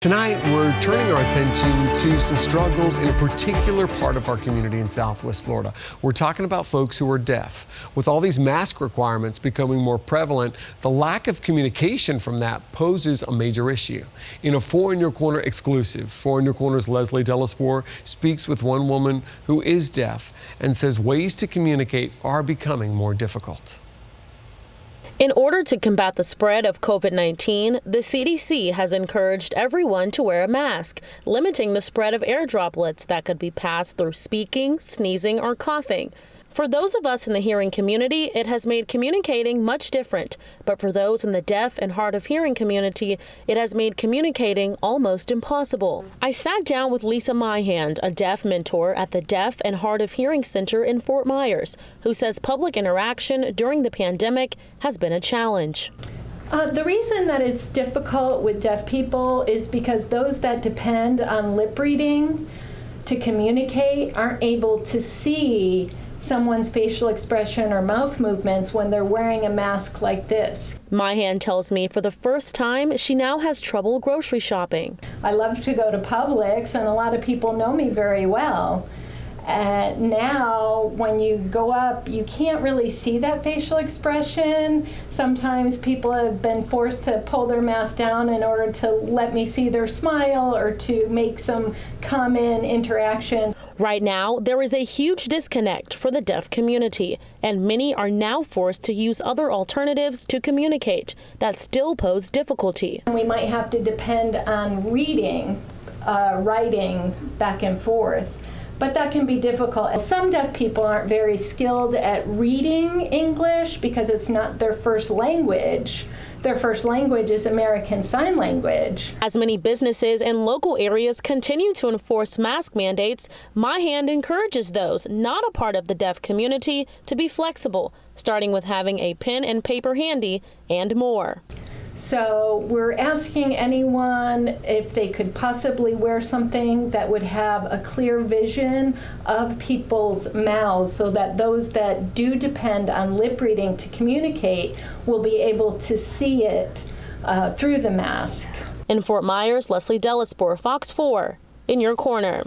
Tonight, we're turning our attention to some struggles in a particular part of our community in Southwest Florida. We're talking about folks who are deaf. With all these mask requirements becoming more prevalent, the lack of communication from that poses a major issue. In a Four in Your Corner exclusive, Four in Your Corner's Leslie Delaspore speaks with one woman who is deaf and says ways to communicate are becoming more difficult. In order to combat the spread of COVID-19, the CDC has encouraged everyone to wear a mask, limiting the spread of air droplets that could be passed through speaking, sneezing, or coughing. For those of us in the hearing community, it has made communicating much different. But for those in the deaf and hard of hearing community, it has made communicating almost impossible. I sat down with Lisa Myhand, a deaf mentor at the Deaf and Hard of Hearing Center in Fort Myers, who says public interaction during the pandemic has been a challenge. The reason that it's difficult with deaf people is because those that depend on lip reading to communicate aren't able to see someone's facial expression or mouth movements when they're wearing a mask like this. Myhand tells me for the first time, she now has trouble grocery shopping. I love to go to Publix, and a lot of people know me very well. And now when you go up, you can't really see that facial expression. Sometimes people have been forced to pull their mask down in order to let me see their smile or to make some common interaction. Right now, there is a huge disconnect for the deaf community, and many are now forced to use other alternatives to communicate that still pose difficulty. We might have to depend on reading, writing back and forth. But that can be difficult. Some deaf people aren't very skilled at reading English because it's not their first language. Their first language is American Sign Language. As many businesses in local areas continue to enforce mask mandates, Myhand encourages those not a part of the deaf community to be flexible, starting with having a pen and paper handy and more. So we're asking anyone if they could possibly wear something that would have a clear vision of people's mouths so that those that do depend on lip reading to communicate will be able to see it through the mask. In Fort Myers, Leslie Delaspore, Fox 4, in your corner.